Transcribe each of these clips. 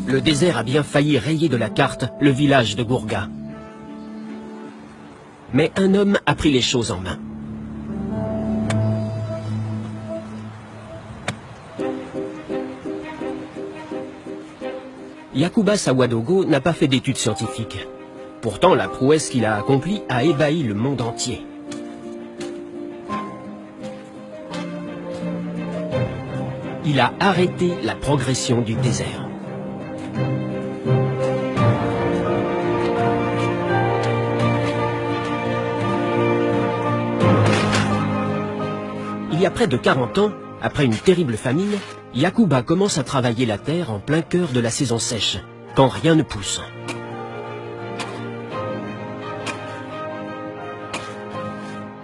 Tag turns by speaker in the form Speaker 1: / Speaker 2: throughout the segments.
Speaker 1: Le désert a bien failli rayer de la carte le village de Gourga. Mais un homme a pris les choses en main. Yacouba Sawadogo n'a pas fait d'études scientifiques. Pourtant, la prouesse qu'il a accomplie a ébahi le monde entier. Il a arrêté la progression du désert. Il y a près de 40 ans, après une terrible famine, Yacouba commence à travailler la terre en plein cœur de la saison sèche, quand rien ne pousse.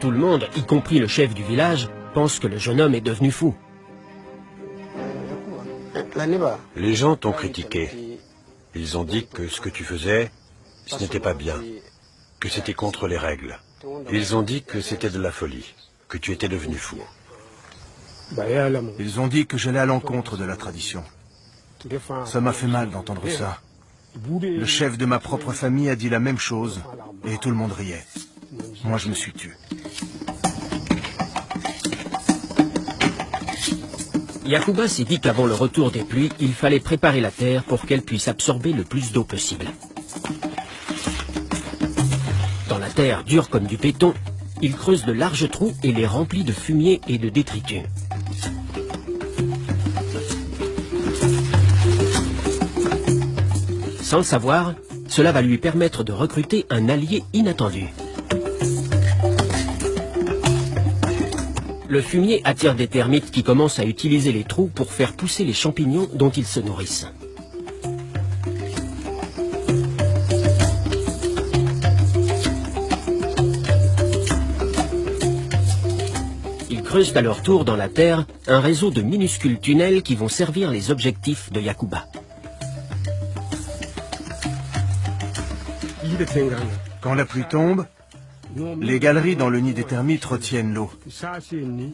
Speaker 1: Tout le monde, y compris le chef du village, pense que le jeune homme est devenu fou.
Speaker 2: Les gens t'ont critiqué. Ils ont dit que ce que tu faisais, ce n'était pas bien, que c'était contre les règles. Ils ont dit que c'était de la folie, que tu étais devenu fou.
Speaker 3: Ils ont dit que j'allais à l'encontre de la tradition. Ça m'a fait mal d'entendre ça. Le chef de ma propre famille a dit la même chose et tout le monde riait. Moi, je me suis tu.
Speaker 1: Yacouba s'est dit qu'avant le retour des pluies, il fallait préparer la terre pour qu'elle puisse absorber le plus d'eau possible. Dans la terre dure comme du béton, il creuse de larges trous et les remplit de fumier et de détritus. Sans le savoir, cela va lui permettre de recruter un allié inattendu. Le fumier attire des termites qui commencent à utiliser les trous pour faire pousser les champignons dont ils se nourrissent. Ils creusent à leur tour dans la terre un réseau de minuscules tunnels qui vont servir les objectifs de Yacouba.
Speaker 3: Quand la pluie tombe, les galeries dans le nid des termites retiennent l'eau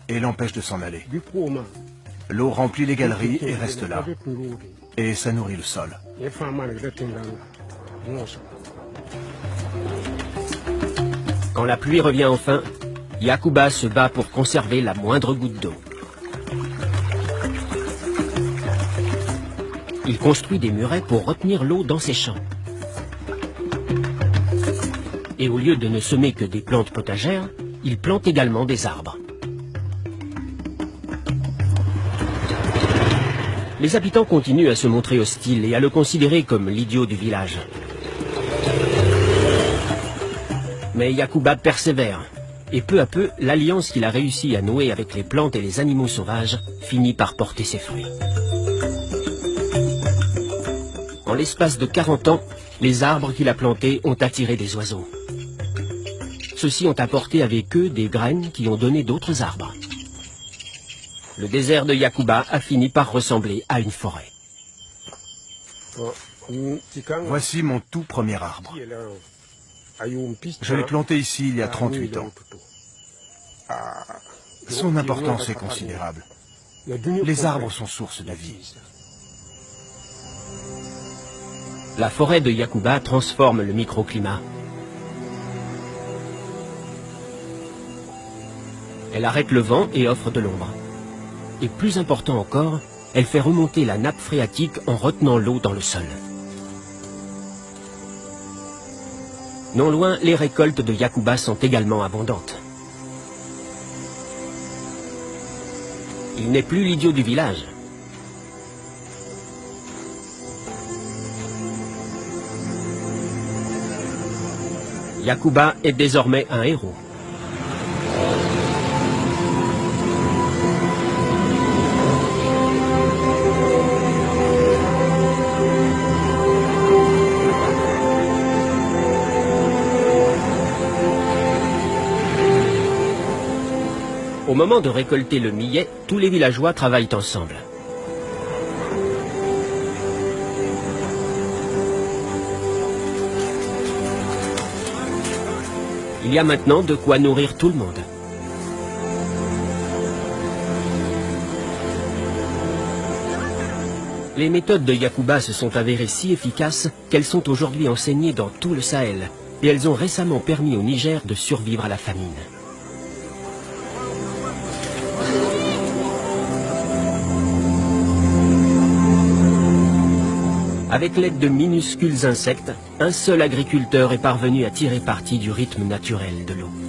Speaker 3: et l'empêchent de s'en aller. L'eau remplit les galeries et reste là. Et ça nourrit le sol.
Speaker 1: Quand la pluie revient enfin, Yacouba se bat pour conserver la moindre goutte d'eau. Il construit des murets pour retenir l'eau dans ses champs. Et au lieu de ne semer que des plantes potagères, il plante également des arbres. Les habitants continuent à se montrer hostiles et à le considérer comme l'idiot du village. Mais Yacouba persévère, et peu à peu, l'alliance qu'il a réussi à nouer avec les plantes et les animaux sauvages finit par porter ses fruits. En l'espace de 40 ans, les arbres qu'il a plantés ont attiré des oiseaux. Ceux-ci ont apporté avec eux des graines qui ont donné d'autres arbres. Le désert de Yacouba a fini par ressembler à une forêt.
Speaker 3: Voici mon tout premier arbre. Je l'ai planté ici il y a 38 ans. Son importance est considérable. Les arbres sont source de vie.
Speaker 1: La forêt de Yacouba transforme le microclimat. Elle arrête le vent et offre de l'ombre. Et plus important encore, elle fait remonter la nappe phréatique en retenant l'eau dans le sol. Non loin, les récoltes de Yacouba sont également abondantes. Il n'est plus l'idiot du village. Yacouba est désormais un héros. Au moment de récolter le millet, tous les villageois travaillent ensemble. Il y a maintenant de quoi nourrir tout le monde. Les méthodes de Yacouba se sont avérées si efficaces qu'elles sont aujourd'hui enseignées dans tout le Sahel et elles ont récemment permis au Niger de survivre à la famine. Avec l'aide de minuscules insectes, un seul agriculteur est parvenu à tirer parti du rythme naturel de l'eau.